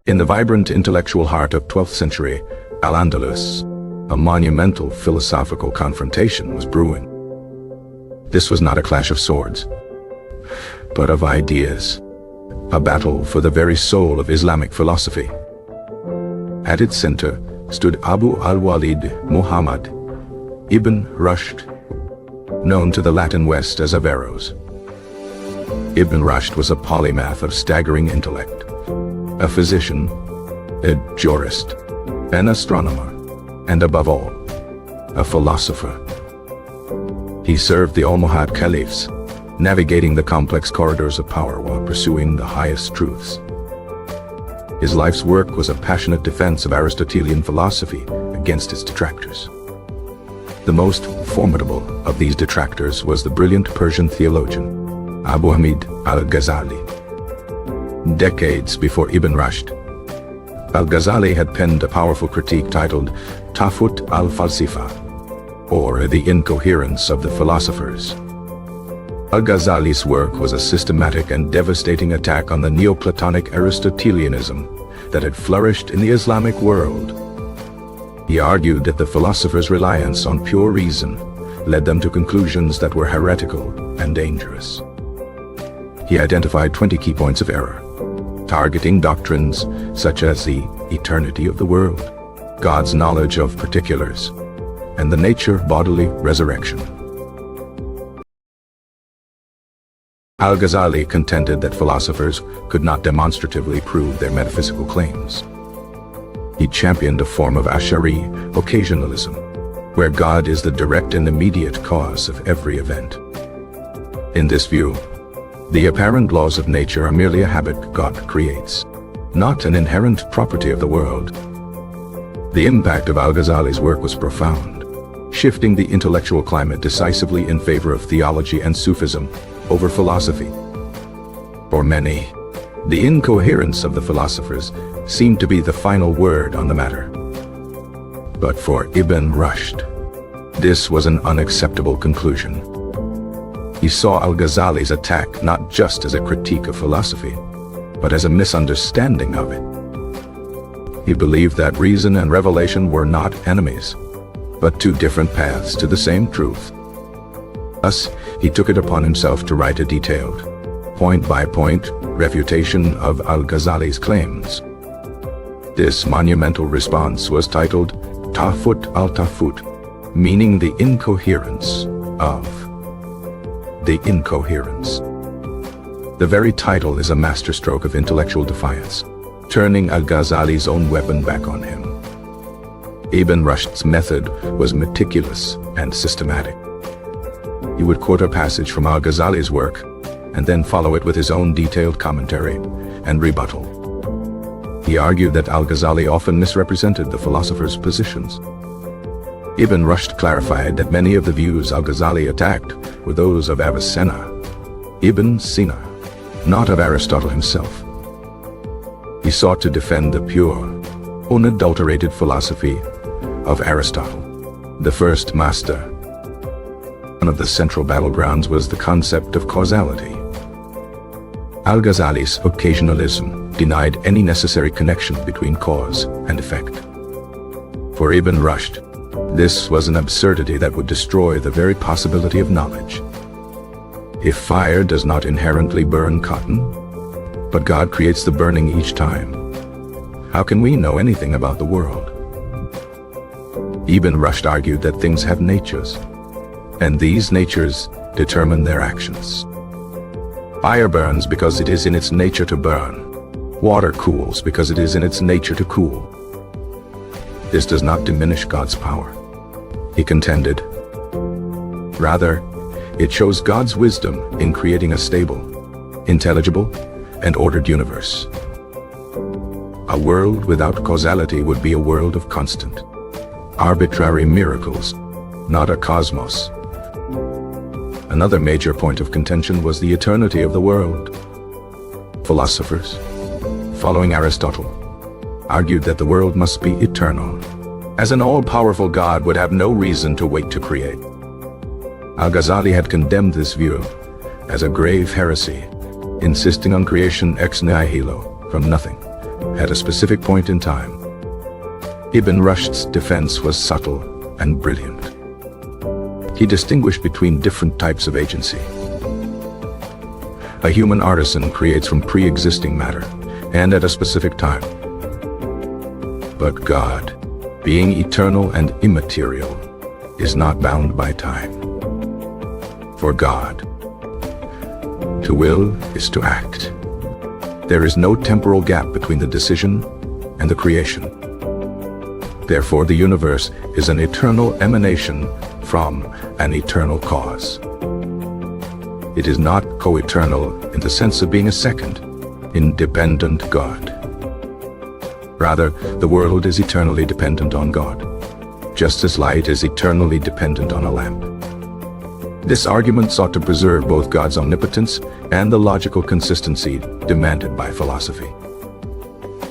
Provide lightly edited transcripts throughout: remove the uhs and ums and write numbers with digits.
In the vibrant intellectual heart of 12th century Al-Andalus, a monumental philosophical confrontation was brewing. This was not a clash of swords, but of ideas, a battle for the very soul of Islamic philosophy. At its center stood Abu al-Walid Muhammad ibn Rushd, known to the Latin West as Averroes. Ibn Rushd was a polymath of staggering intellect, a physician, a jurist, an astronomer, and above all, a philosopher. He served the Almohad caliphs, navigating the complex corridors of power while pursuing the highest truths. His life's work was a passionate defense of Aristotelian philosophy against its detractors. The most formidable of these detractors was the brilliant Persian theologian, Abu Hamid al-Ghazali. Decades before Ibn Rushd, al-Ghazali had penned a powerful critique titled Tafut al-Falsifa, or The Incoherence of the Philosophers. Al-Ghazali's work was a systematic and devastating attack on the Neoplatonic Aristotelianism that had flourished in the Islamic world. He argued that the philosophers' reliance on pure reason led them to conclusions that were heretical and dangerous. He identified 20 key points of error, targeting doctrines such as the eternity of the world, God's knowledge of particulars, and the nature of bodily resurrection. Al-Ghazali contended that philosophers could not demonstratively prove their metaphysical claims. He championed a form of Ash'ari occasionalism, where God is the direct and immediate cause of every event. In this view, the apparent laws of nature are merely a habit God creates, not an inherent property of the world. The impact of Al-Ghazali's work was profound, shifting the intellectual climate decisively in favor of theology and Sufism over philosophy. For many, the incoherence of the philosophers seemed to be the final word on the matter. But for Ibn Rushd, this was an unacceptable conclusion. He saw Al-Ghazali's attack not just as a critique of philosophy, but as a misunderstanding of it. He believed that reason and revelation were not enemies, but two different paths to the same truth. Thus, he took it upon himself to write a detailed, point-by-point refutation of Al-Ghazali's claims. This monumental response was titled Tafut al-Tafut, meaning the incoherence of the incoherence. The very title is a masterstroke of intellectual defiance, turning Al-Ghazali's own weapon back on him. Ibn Rushd's method was meticulous and systematic. He would quote a passage from Al-Ghazali's work and then follow it with his own detailed commentary and rebuttal. He argued that Al-Ghazali often misrepresented the philosophers' positions. Ibn Rushd clarified that many of the views Al-Ghazali attacked were those of Avicenna, Ibn Sina, not of Aristotle himself. He sought to defend the pure, unadulterated philosophy of Aristotle, the first master. One of the central battlegrounds was the concept of causality. Al-Ghazali's occasionalism denied any necessary connection between cause and effect. For Ibn Rushd, this was an absurdity that would destroy the very possibility of knowledge. If fire does not inherently burn cotton, but God creates the burning each time, how can we know anything about the world? Ibn Rushd argued that things have natures, and these natures determine their actions. Fire burns because it is in its nature to burn. Water cools because it is in its nature to cool. This does not diminish God's power, he contended. Rather, it shows God's wisdom in creating a stable, intelligible, and ordered universe. A world without causality would be a world of constant, arbitrary miracles, not a cosmos. Another major point of contention was the eternity of the world. Philosophers, following Aristotle, argued that the world must be eternal, as an all-powerful God would have no reason to wait to create. Al-Ghazali had condemned this view as a grave heresy, insisting on creation ex nihilo, from nothing, at a specific point in time. Ibn Rushd's defense was subtle and brilliant. He distinguished between different types of agency. A human artisan creates from pre-existing matter, and at a specific time. But God, being eternal and immaterial, is not bound by time. For God, to will is to act. There is no temporal gap between the decision and the creation. Therefore, the universe is an eternal emanation from an eternal cause. It is not co-eternal in the sense of being a second, independent God. Rather, the world is eternally dependent on God, just as light is eternally dependent on a lamp. This argument sought to preserve both God's omnipotence and the logical consistency demanded by philosophy.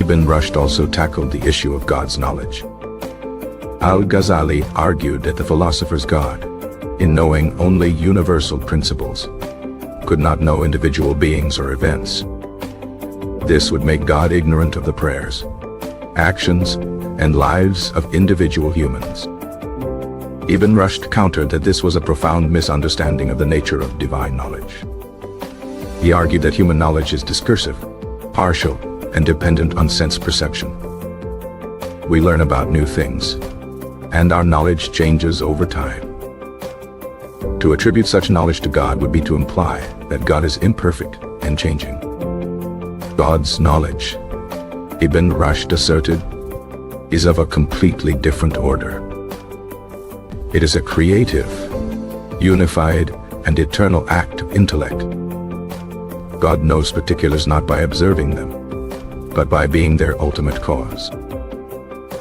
Ibn Rushd also tackled the issue of God's knowledge. Al-Ghazali argued that the philosopher's God, in knowing only universal principles, could not know individual beings or events. This would make God ignorant of the prayers, actions, and lives of individual humans. Ibn Rushd countered that this was a profound misunderstanding of the nature of divine knowledge. He argued that human knowledge is discursive, partial, and dependent on sense perception. We learn about new things, and our knowledge changes over time. To attribute such knowledge to God would be to imply that God is imperfect and changing. God's knowledge, Ibn Rushd asserted, is of a completely different order. It is a creative, unified, and eternal act of intellect. God knows particulars not by observing them, but by being their ultimate cause.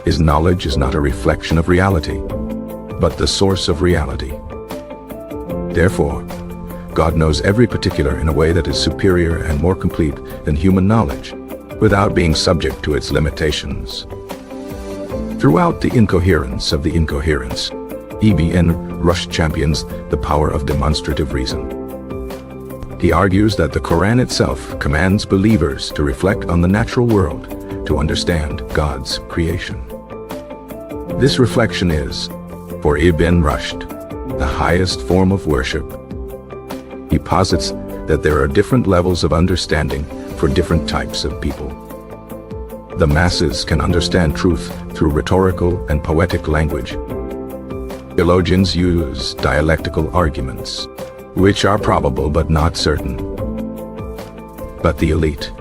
His knowledge is not a reflection of reality, but the source of reality. Therefore, God knows every particular in a way that is superior and more complete than human knowledge, without being subject to its limitations. Throughout the Incoherence of the Incoherence, Ibn Rushd champions the power of demonstrative reason. He argues that the Quran itself commands believers to reflect on the natural world to understand God's creation. This reflection is, for Ibn Rushd, the highest form of worship. He posits that there are different levels of understanding for different types of people. The masses can understand truth through rhetorical and poetic language. Theologians use dialectical arguments, which are probable but not certain. But the elite,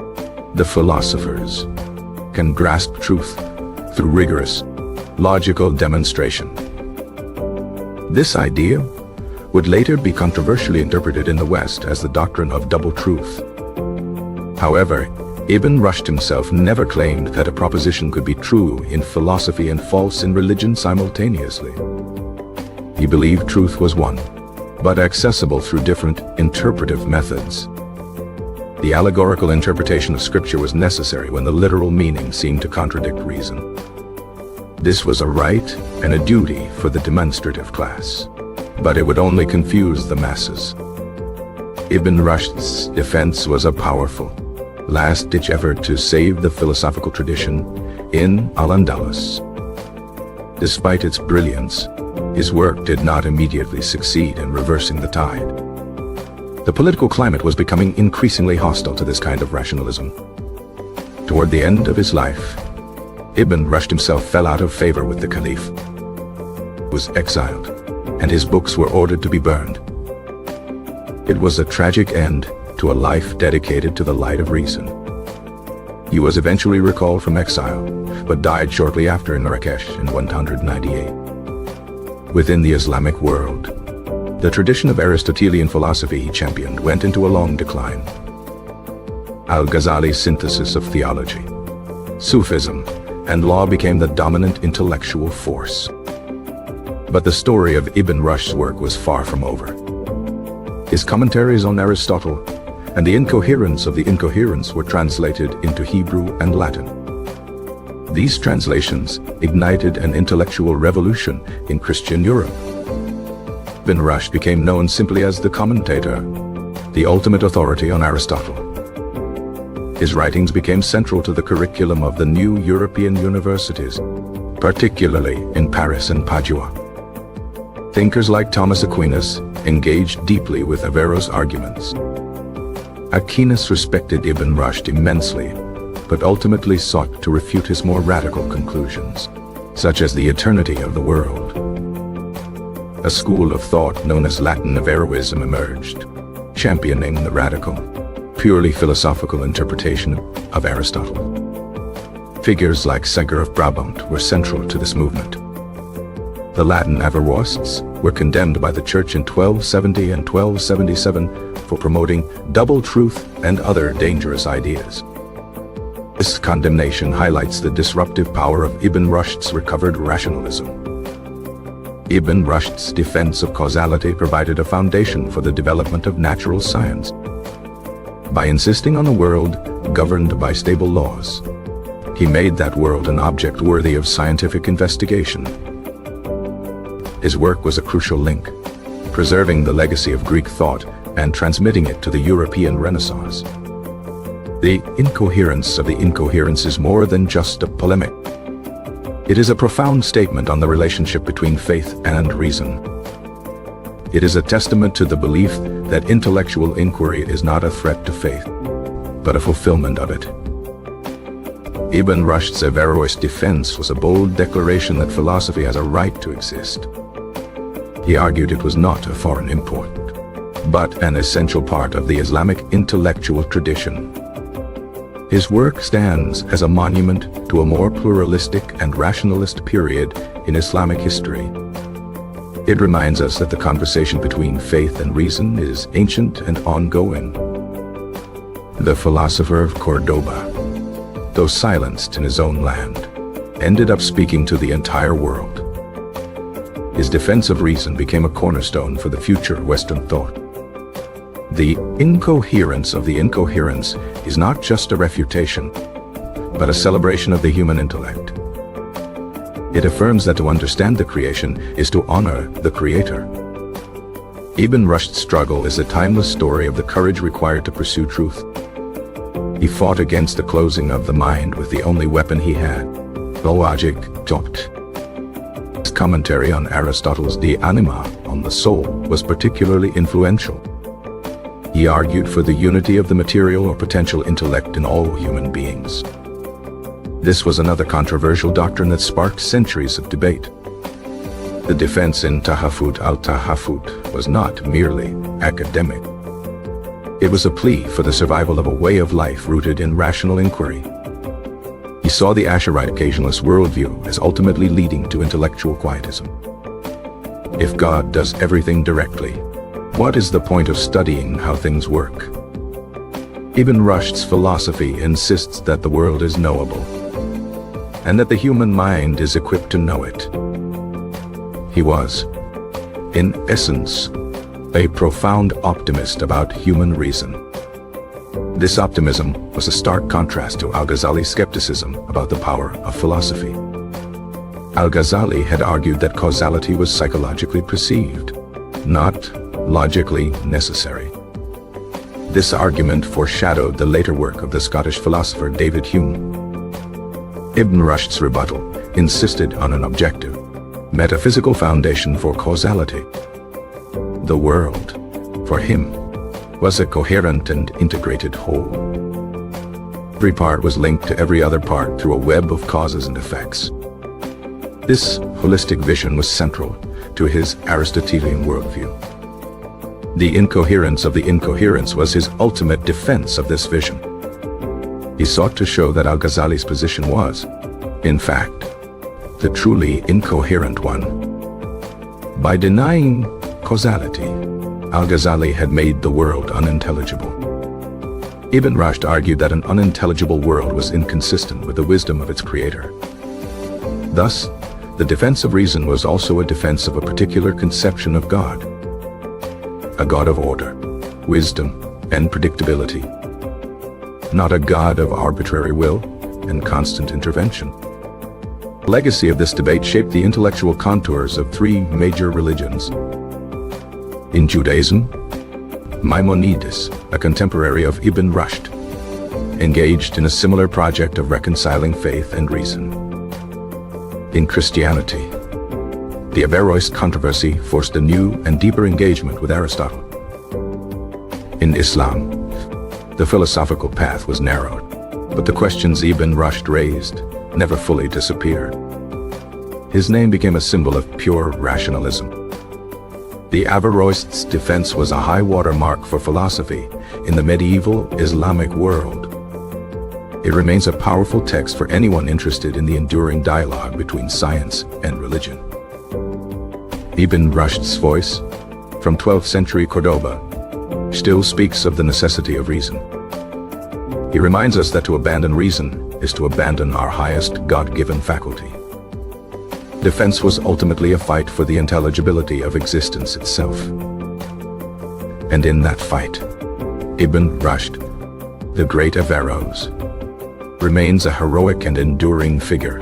the philosophers, can grasp truth through rigorous, logical demonstration. This idea would later be controversially interpreted in the West as the doctrine of double truth. However, Ibn Rushd himself never claimed that a proposition could be true in philosophy and false in religion simultaneously. He believed truth was one, but accessible through different interpretive methods. The allegorical interpretation of Scripture was necessary when the literal meaning seemed to contradict reason. This was a right and a duty for the demonstrative class, but it would only confuse the masses. Ibn Rushd's defense was a powerful, last-ditch effort to save the philosophical tradition in Al-Andalus. Despite its brilliance, his work did not immediately succeed in reversing the tide. The political climate was becoming increasingly hostile to this kind of rationalism. Toward the end of his life, Ibn Rushd himself fell out of favor with the Caliph, was exiled, and his books were ordered to be burned. It was a tragic end to a life dedicated to the light of reason. He was eventually recalled from exile, but died shortly after in Marrakesh in 198. Within the Islamic world, the tradition of Aristotelian philosophy he championed went into a long decline. Al-Ghazali's synthesis of theology, Sufism, and law became the dominant intellectual force. But the story of Ibn Rushd's work was far from over. His commentaries on Aristotle and the Incoherence of the Incoherence were translated into Hebrew and Latin. These translations ignited an intellectual revolution in Christian Europe. Ibn Rushd became known simply as the commentator, the ultimate authority on Aristotle. His writings became central to the curriculum of the new European universities, particularly in Paris and Padua. Thinkers like Thomas Aquinas engaged deeply with Averroes' arguments. Aquinas respected Ibn Rushd immensely, but ultimately sought to refute his more radical conclusions, such as the eternity of the world. A school of thought known as Latin Averroism emerged, championing the radical, purely philosophical interpretation of Aristotle. Figures like Seger of Brabant were central to this movement. The Latin Averroists were condemned by the Church in 1270 and 1277 for promoting double truth and other dangerous ideas. This condemnation highlights the disruptive power of Ibn Rushd's recovered rationalism. Ibn Rushd's defense of causality provided a foundation for the development of natural science. By insisting on a world governed by stable laws, he made that world an object worthy of scientific investigation. His work was a crucial link, preserving the legacy of Greek thought and transmitting it to the European Renaissance. The incoherence of the incoherence is more than just a polemic. It is a profound statement on the relationship between faith and reason. It is a testament to the belief that intellectual inquiry is not a threat to faith, but a fulfillment of it. Ibn Rushd's Averroist defense was a bold declaration that philosophy has a right to exist. He argued it was not a foreign import, but an essential part of the Islamic intellectual tradition. His work stands as a monument to a more pluralistic and rationalist period in Islamic history. It reminds us that the conversation between faith and reason is ancient and ongoing. The philosopher of Cordoba, though silenced in his own land, ended up speaking to the entire world. His defense of reason became a cornerstone for the future Western thought. The incoherence of the incoherence is not just a refutation, but a celebration of the human intellect. It affirms that to understand the creation is to honor the Creator. Ibn Rushd's struggle is a timeless story of the courage required to pursue truth. He fought against the closing of the mind with the only weapon he had, logic. His commentary on Aristotle's De Anima, on the soul, was particularly influential. He argued for the unity of the material or potential intellect in all human beings. This was another controversial doctrine that sparked centuries of debate. The defense in Tahafut al-Tahafut was not merely academic. It was a plea for the survival of a way of life rooted in rational inquiry. He saw the Asherite occasionalist worldview as ultimately leading to intellectual quietism. If God does everything directly, what is the point of studying how things work? Ibn Rushd's philosophy insists that the world is knowable, and that the human mind is equipped to know it. He was, in essence, a profound optimist about human reason. This optimism was a stark contrast to Al-Ghazali's skepticism about the power of philosophy. Al-Ghazali had argued that causality was psychologically perceived, not logically necessary. This argument foreshadowed the later work of the Scottish philosopher David Hume. Ibn Rushd's rebuttal insisted on an objective, metaphysical foundation for causality. The world, for him, was a coherent and integrated whole. Every part was linked to every other part through a web of causes and effects. This holistic vision was central to his Aristotelian worldview. The incoherence of the incoherence was his ultimate defense of this vision. He sought to show that Al-Ghazali's position was, in fact, the truly incoherent one. By denying causality, Al-Ghazali had made the world unintelligible. Ibn Rushd argued that an unintelligible world was inconsistent with the wisdom of its creator. Thus, the defense of reason was also a defense of a particular conception of God. A God of order, wisdom, and predictability. Not a God of arbitrary will and constant intervention. The legacy of this debate shaped the intellectual contours of three major religions. In Judaism, Maimonides, a contemporary of Ibn Rushd, engaged in a similar project of reconciling faith and reason. In Christianity, the Averroist controversy forced a new and deeper engagement with Aristotle. In Islam, the philosophical path was narrowed, but the questions Ibn Rushd raised never fully disappeared. His name became a symbol of pure rationalism. The Averroists' defense was a high water mark for philosophy in the medieval Islamic world. It remains a powerful text for anyone interested in the enduring dialogue between science and religion. Ibn Rushd's voice, from 12th century Cordoba, still speaks of the necessity of reason. He reminds us that to abandon reason is to abandon our highest God-given faculty. Defense was ultimately a fight for the intelligibility of existence itself. And in that fight, Ibn Rushd, the great Averroes, remains a heroic and enduring figure.